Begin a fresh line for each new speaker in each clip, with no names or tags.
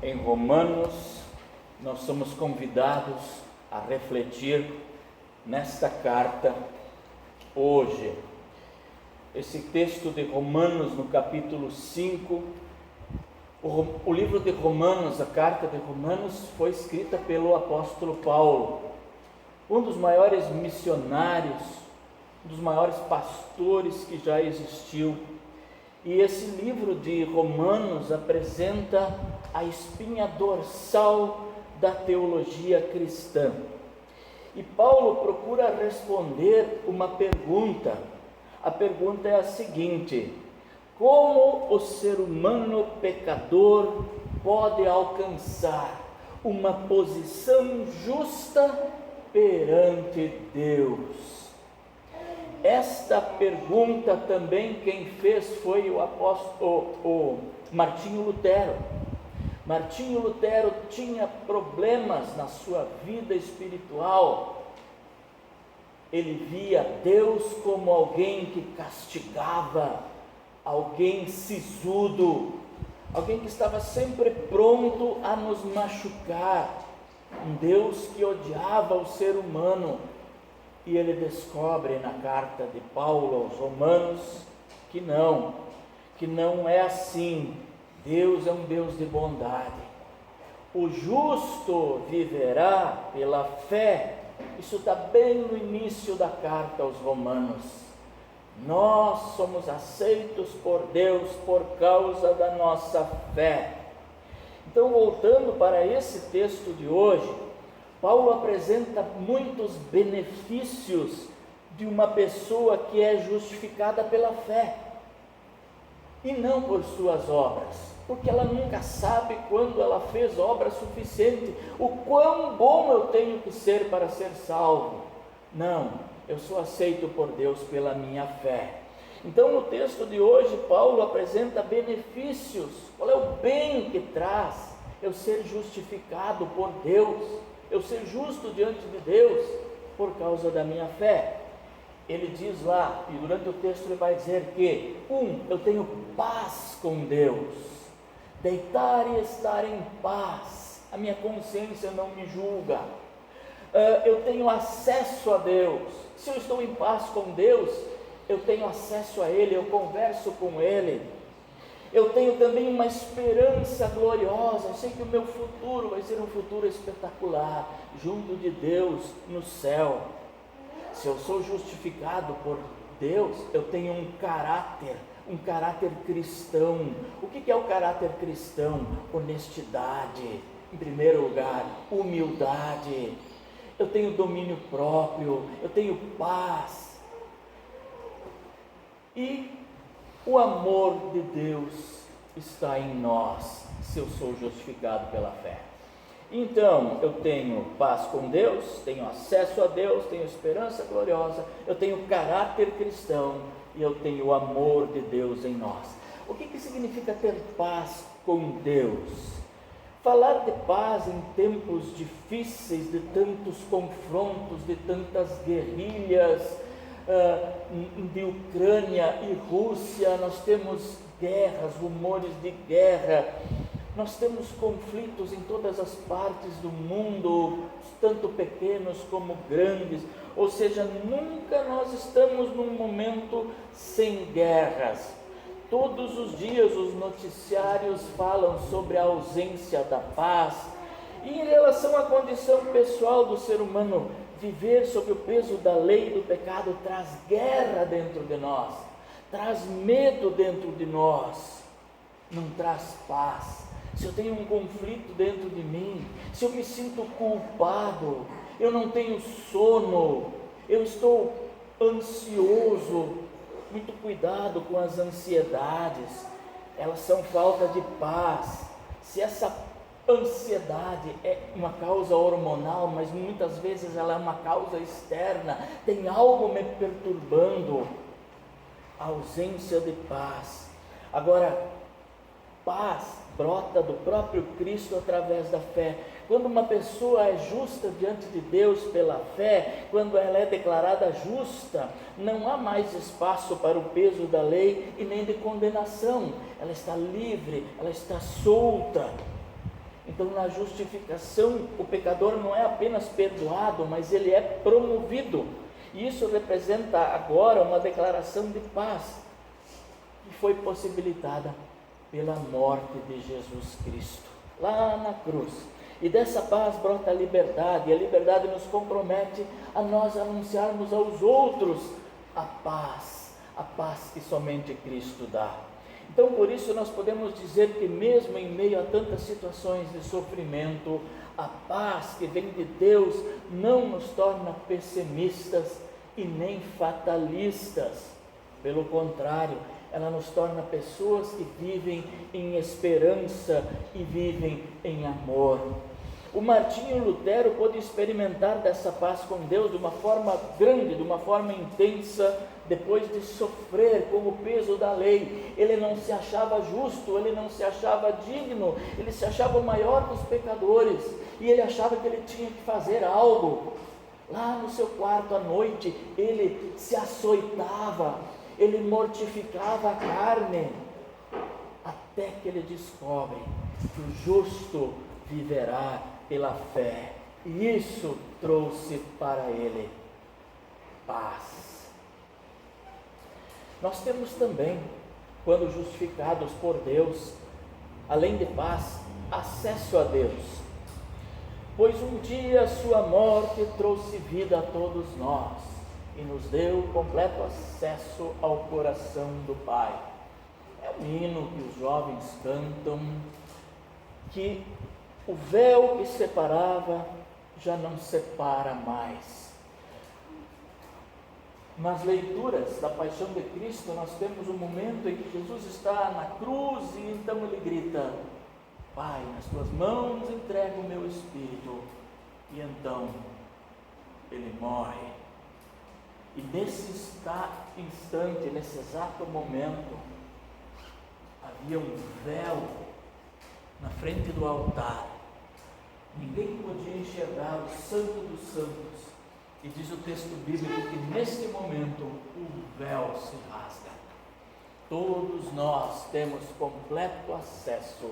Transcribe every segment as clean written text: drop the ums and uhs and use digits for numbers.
em Romanos, nós somos convidados a refletir nesta carta hoje. Esse texto de Romanos, no capítulo 5, o livro de Romanos, a carta de Romanos, foi escrita pelo apóstolo Paulo, um dos maiores missionários, um dos maiores pastores que já existiu. E esse livro de Romanos apresenta a espinha dorsal da teologia cristã. E Paulo procura responder uma pergunta. A pergunta é a seguinte: como o ser humano pecador pode alcançar uma posição justa perante Deus? Esta pergunta também quem fez foi o Martinho Lutero. Martinho Lutero tinha problemas na sua vida espiritual. Ele via Deus como alguém que castigava, alguém sisudo, alguém que estava sempre pronto a nos machucar, um Deus que odiava o ser humano. E ele descobre na carta de Paulo aos Romanos que não é assim. Deus é um Deus de bondade. O justo viverá pela fé. Isso está bem no início da carta aos Romanos. Nós somos aceitos por Deus por causa da nossa fé. Então, voltando para esse texto de hoje, Paulo apresenta muitos benefícios de uma pessoa que é justificada pela fé e não por suas obras, porque ela nunca sabe quando ela fez obra suficiente, o quão bom eu tenho que ser para ser salvo. Não, eu sou aceito por Deus pela minha fé. Então, no texto de hoje, Paulo apresenta benefícios. Qual é o bem que traz eu ser justificado por Deus, eu ser justo diante de Deus por causa da minha fé? Ele diz lá, e durante o texto ele vai dizer que eu tenho paz com Deus, deitar e estar em paz, a minha consciência não me julga. Eu tenho acesso a Deus. Se eu estou em paz com Deus, eu tenho acesso a Ele, eu converso com Ele. Eu tenho também uma esperança gloriosa. Eu sei que o meu futuro vai ser um futuro espetacular, junto de Deus no céu. Se eu sou justificado por Deus, eu tenho um caráter cristão. O que é o caráter cristão? Honestidade, em primeiro lugar, humildade. Eu tenho domínio próprio, eu tenho paz. E o amor de Deus está em nós, se eu sou justificado pela fé. Então, eu tenho paz com Deus, tenho acesso a Deus, tenho esperança gloriosa, eu tenho caráter cristão e eu tenho o amor de Deus em nós. O que significa ter paz com Deus? Falar de paz em tempos difíceis, de tantos confrontos, de tantas guerrilhas, de Ucrânia e Rússia, nós temos guerras, rumores de guerra, nós temos conflitos em todas as partes do mundo, tanto pequenos como grandes, ou seja, nunca nós estamos num momento sem guerras. Todos os dias os noticiários falam sobre a ausência da paz. E em relação à condição pessoal do ser humano, viver sob o peso da lei e do pecado traz guerra dentro de nós, traz medo dentro de nós, não traz paz. Se eu tenho um conflito dentro de mim, se eu me sinto culpado, eu não tenho sono, eu estou ansioso, muito cuidado com as ansiedades, elas são falta de paz. Se essa ansiedade é uma causa hormonal, mas muitas vezes ela é uma causa externa, tem algo me perturbando, a ausência de paz. Agora, paz brota do próprio Cristo através da fé. Quando uma pessoa é justa diante de Deus pela fé, quando ela é declarada justa, não há mais espaço para o peso da lei e nem de condenação. Ela está livre, ela está solta. Então, na justificação, o pecador não é apenas perdoado, mas ele é promovido. E isso representa agora uma declaração de paz, que foi possibilitada pela morte de Jesus Cristo, lá na cruz. E dessa paz brota a liberdade, e a liberdade nos compromete a nós anunciarmos aos outros a paz que somente Cristo dá. Então, por isso nós podemos dizer que mesmo em meio a tantas situações de sofrimento, a paz que vem de Deus não nos torna pessimistas e nem fatalistas. Pelo contrário, ela nos torna pessoas que vivem em esperança e vivem em amor. O Martinho Lutero pôde experimentar dessa paz com Deus de uma forma grande, de uma forma intensa, depois de sofrer com o peso da lei. Ele não se achava justo, ele não se achava digno, ele se achava o maior dos pecadores, e ele achava que ele tinha que fazer algo. Lá no seu quarto à noite, ele se açoitava, ele mortificava a carne, até que ele descobre que o justo viverá pela fé, e isso trouxe para ele paz. Nós temos também, quando justificados por Deus, além de paz, acesso a Deus, pois um dia a sua morte trouxe vida a todos nós, e nos deu completo acesso ao coração do Pai. É um hino que os jovens cantam, que o véu que separava já não separa mais. Nas leituras da paixão de Cristo, nós temos um momento em que Jesus está na cruz e então ele grita: Pai, nas tuas mãos entrego o meu espírito. E então ele morre. E nesse instante, nesse exato momento, havia um véu na frente do altar. Ninguém podia enxergar o Santo dos Santos. E diz o texto bíblico que neste momento o véu se rasga. Todos nós temos completo acesso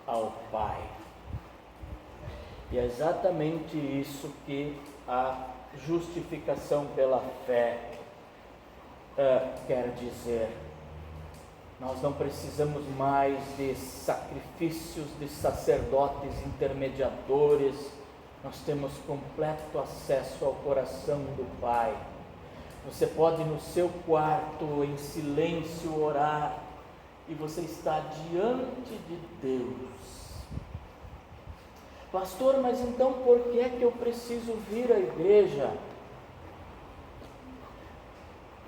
ao Pai. E é exatamente isso que a justificação pela fé quer dizer. Nós não precisamos mais de sacrifícios de sacerdotes intermediadores. Nós temos completo acesso ao coração do Pai. Você pode no seu quarto em silêncio orar e você está diante de Deus. Pastor, mas então por que é que eu preciso vir à igreja?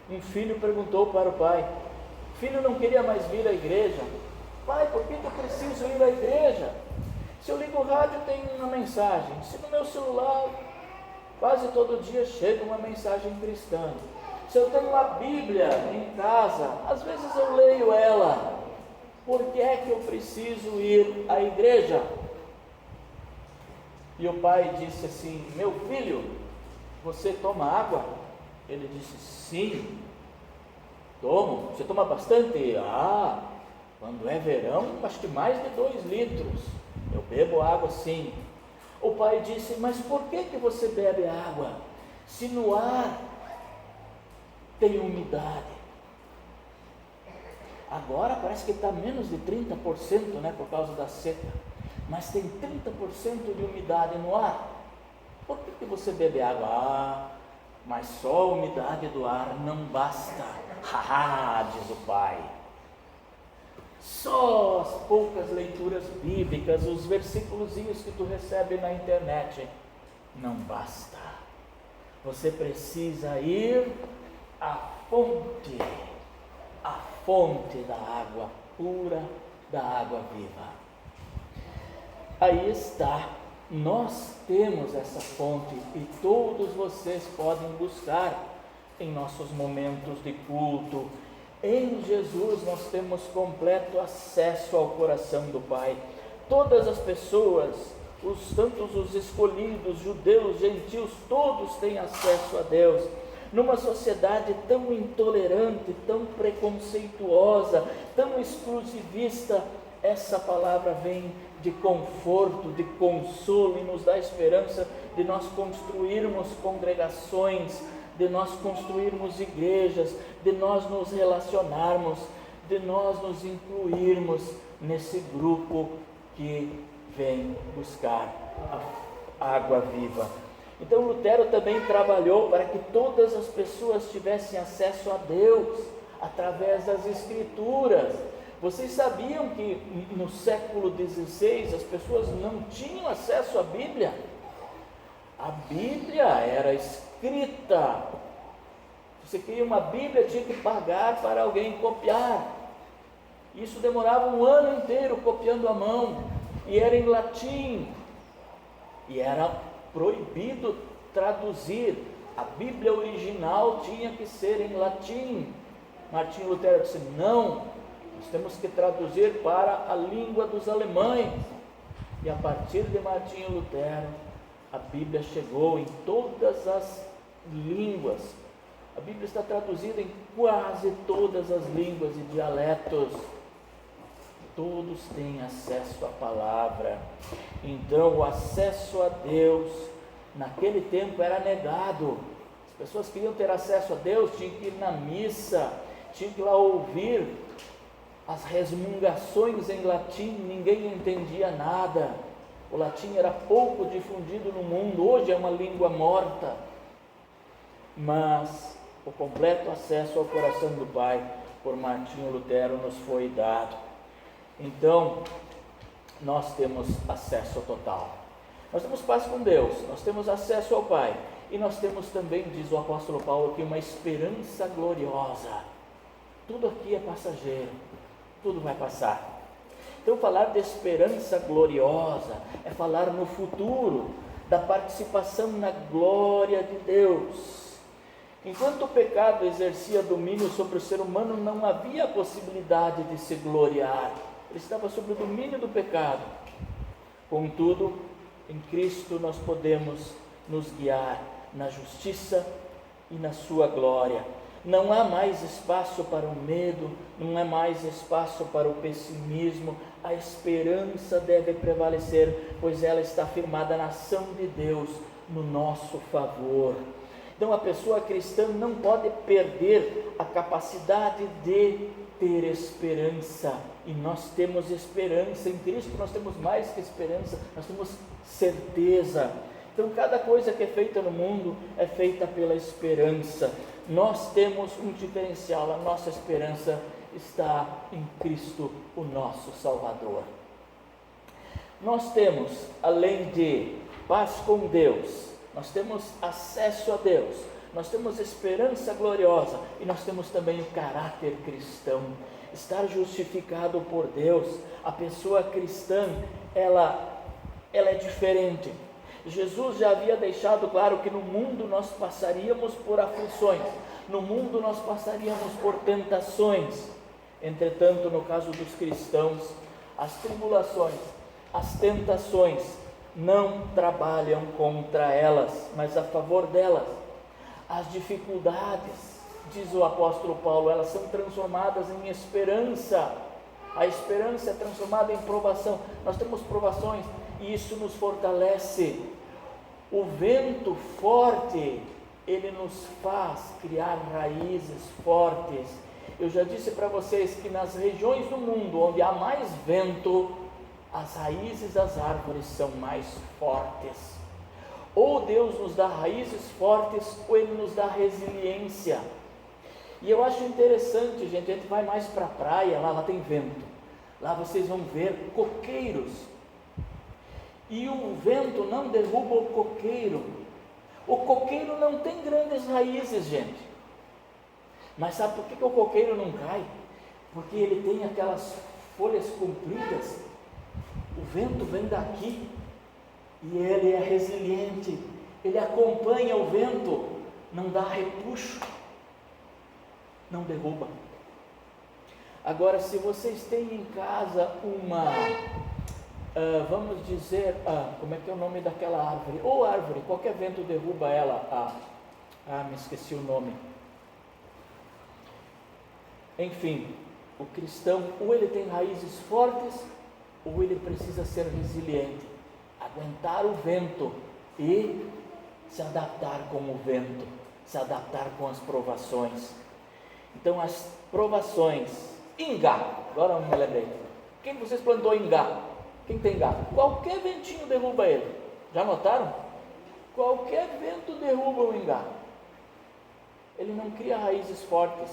Um filho perguntou para o pai. O filho não queria mais vir à igreja. Pai, por que eu preciso ir à igreja? Se eu ligo o rádio tem uma mensagem. Se no meu celular quase todo dia chega uma mensagem cristã. Se eu tenho uma Bíblia em casa, às vezes eu leio ela. Por que é que eu preciso ir à igreja? E o pai disse assim: meu filho, você toma água? Ele disse: sim, tomo. Você toma bastante? Quando é verão, acho que mais de 2 litros. Eu bebo água sim. O pai disse: mas por que você bebe água? Se no ar tem umidade. Agora parece que está menos de 30%, né, por causa da seca. Mas tem 30% de umidade no ar. Por que você bebe água? Mas só a umidade do ar não basta. Diz o pai. Só as poucas leituras bíblicas, os versículozinhos que tu recebe na internet, não basta. Você precisa ir à fonte da água pura, da água viva. Aí está, nós temos essa fonte e todos vocês podem buscar em nossos momentos de culto. Em Jesus nós temos completo acesso ao coração do Pai. Todas as pessoas, tantos os escolhidos, judeus, gentios, todos têm acesso a Deus. Numa sociedade tão intolerante, tão preconceituosa, tão exclusivista, essa palavra vem de conforto, de consolo e nos dá esperança de nós construirmos congregações, de nós construirmos igrejas, de nós nos relacionarmos, de nós nos incluirmos nesse grupo que vem buscar a água viva. Então Lutero também trabalhou para que todas as pessoas tivessem acesso a Deus através das Escrituras. Vocês sabiam que no século XVI as pessoas não tinham acesso à Bíblia? A Bíblia era escrita. Se você queria uma Bíblia, tinha que pagar para alguém copiar. Isso demorava um ano inteiro copiando à mão, e era em latim, e era proibido traduzir. A Bíblia original tinha que ser em latim. Martinho Lutero disse: não, nós temos que traduzir para a língua dos alemães. E a partir de Martinho Lutero, a Bíblia chegou em todas as línguas. A Bíblia está traduzida em quase todas as línguas e dialetos. Todos têm acesso à palavra. Então o acesso a Deus naquele tempo era negado. As pessoas queriam ter acesso a Deus, tinham que ir na missa, tinham que ir lá ouvir as resmungações em latim, ninguém entendia nada. O latim era pouco difundido no mundo, hoje é uma língua morta. Mas o completo acesso ao coração do Pai por Martinho Lutero nos foi dado. Então, nós temos acesso total. Nós temos paz com Deus, nós temos acesso ao Pai, e nós temos também, diz o apóstolo Paulo, aqui uma esperança gloriosa. Tudo aqui é passageiro, tudo vai passar. Então, falar de esperança gloriosa é falar no futuro, da participação na glória de Deus. Enquanto o pecado exercia domínio sobre o ser humano, não havia possibilidade de se gloriar. Ele estava sob o domínio do pecado. Contudo, em Cristo nós podemos nos guiar na justiça e na sua glória. Não há mais espaço para o medo, não há mais espaço para o pessimismo. A esperança deve prevalecer, pois ela está firmada na ação de Deus no nosso favor. Então a pessoa cristã não pode perder a capacidade de ter esperança, e nós temos esperança em Cristo. Nós temos mais que esperança, nós temos certeza. Então cada coisa que é feita no mundo é feita pela esperança. Nós temos um diferencial, a nossa esperança está em Cristo, o nosso Salvador. Nós temos, além de paz com Deus, nós temos acesso a Deus, nós temos esperança gloriosa, e nós temos também o caráter cristão, estar justificado por Deus. A pessoa cristã, ela é diferente. Jesus já havia deixado claro que no mundo nós passaríamos por aflições, no mundo nós passaríamos por tentações. Entretanto, no caso dos cristãos, as tribulações, as tentações não trabalham contra elas, mas a favor delas. As dificuldades, diz o apóstolo Paulo, elas são transformadas em esperança. A esperança é transformada em provação. Nós temos provações e isso nos fortalece. O vento forte, ele nos faz criar raízes fortes. Eu já disse para vocês que nas regiões do mundo onde há mais vento, as raízes das árvores são mais fortes. Ou Deus nos dá raízes fortes, ou Ele nos dá resiliência. E eu acho interessante, gente, a gente vai mais para a praia, lá tem vento. Lá vocês vão ver coqueiros. E o vento não derruba o coqueiro. O coqueiro não tem grandes raízes, gente. Mas sabe por que o coqueiro não cai? Porque ele tem aquelas folhas compridas. O vento vem daqui e ele é resiliente. Ele acompanha o vento, não dá repuxo, não derruba. Agora, se vocês têm em casa uma, vamos dizer, como é que é o nome daquela árvore? Ou árvore, qualquer vento derruba ela. Me esqueci o nome. Enfim, O cristão, ou ele tem raízes fortes, ou ele precisa ser resiliente, aguentar o vento e se adaptar com o vento, se adaptar com as provações. Então as provações, ingá, agora eu me lembrei, quem de vocês plantou ingá? Quem tem ingá? Qualquer ventinho derruba ele, já notaram? Qualquer vento derruba o ingá. Ele não cria raízes fortes,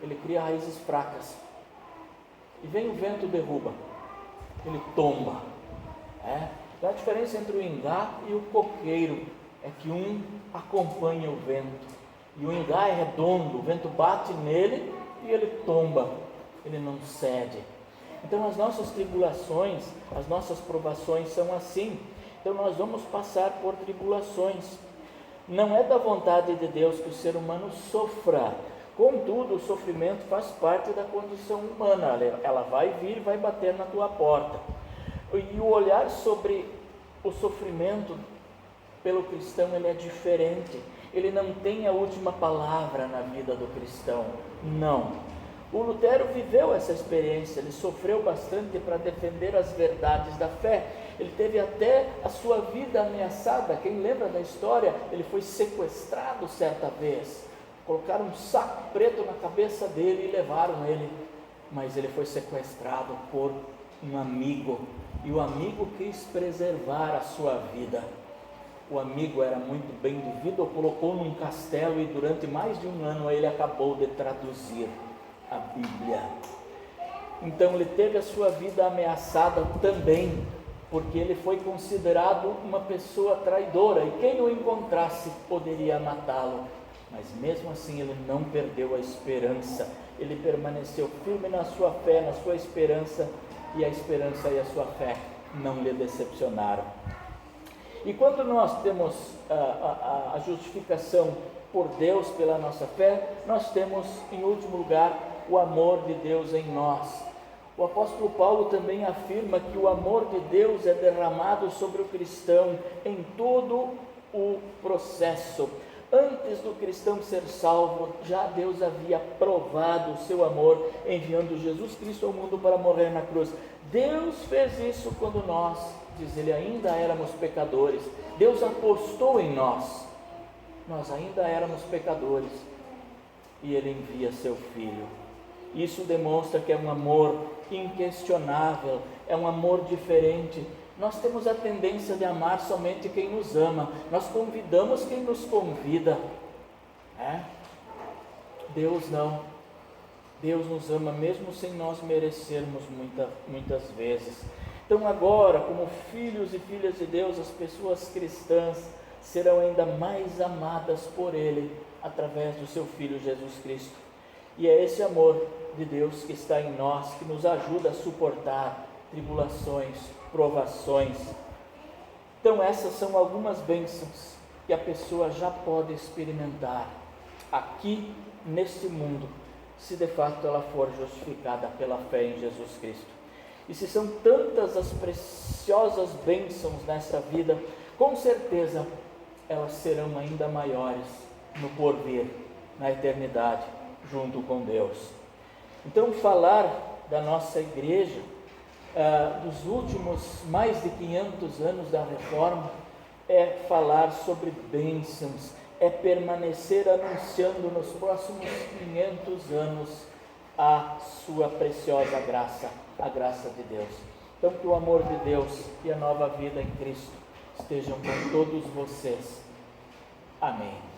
ele cria raízes fracas, e vem o vento derruba, ele tomba. Então a diferença entre o ingá e o coqueiro é que um acompanha o vento, e o ingá é redondo, o vento bate nele e ele tomba, ele não cede. Então as nossas tribulações, as nossas provações são assim. Então nós vamos passar por tribulações. Não é da vontade de Deus que o ser humano sofra. Contudo, o sofrimento faz parte da condição humana. Ela vai vir e vai bater na tua porta. E o olhar sobre o sofrimento pelo cristão, ele é diferente. Ele não tem a última palavra na vida do cristão. Não. O Lutero viveu essa experiência, ele sofreu bastante para defender as verdades da fé. Ele teve até a sua vida ameaçada. Quem lembra da história? Ele foi sequestrado certa vez. Colocaram um saco preto na cabeça dele e levaram ele. Mas ele foi sequestrado por um amigo. E o amigo quis preservar a sua vida. O amigo era muito bem de vida, o colocou num castelo e durante mais de um ano ele acabou de traduzir a Bíblia. Então ele teve a sua vida ameaçada também, porque ele foi considerado uma pessoa traidora e quem o encontrasse poderia matá-lo. Mas mesmo assim ele não perdeu a esperança, ele permaneceu firme na sua fé, na sua esperança, e a esperança e a sua fé não lhe decepcionaram. E quando nós temos a justificação por Deus pela nossa fé, nós temos em último lugar o amor de Deus em nós. O apóstolo Paulo também afirma que o amor de Deus é derramado sobre o cristão em todo o processo. Antes do cristão ser salvo, já Deus havia provado o seu amor, enviando Jesus Cristo ao mundo para morrer na cruz. Deus fez isso quando nós, diz ele, ainda éramos pecadores. Deus apostou em nós. Nós ainda éramos pecadores e ele envia seu Filho. Isso demonstra que é um amor inquestionável, é um amor diferente. Nós temos a tendência de amar somente quem nos ama, nós convidamos quem nos convida. Deus não. Deus nos ama mesmo sem nós merecermos muitas vezes. Então agora, como filhos e filhas de Deus, as pessoas cristãs serão ainda mais amadas por Ele, através do seu Filho Jesus Cristo. E é esse amor de Deus que está em nós, que nos ajuda a suportar tribulações, provações. Então essas são algumas bênçãos que a pessoa já pode experimentar aqui neste mundo, se de fato ela for justificada pela fé em Jesus Cristo. E se são tantas as preciosas bênçãos nessa vida, com certeza elas serão ainda maiores no porvir, na eternidade, junto com Deus. Então falar da nossa igreja, dos últimos mais de 500 anos da Reforma, é falar sobre bênçãos, é permanecer anunciando nos próximos 500 anos a sua preciosa graça, a graça de Deus. Então que o amor de Deus e a nova vida em Cristo estejam com todos vocês. Amém.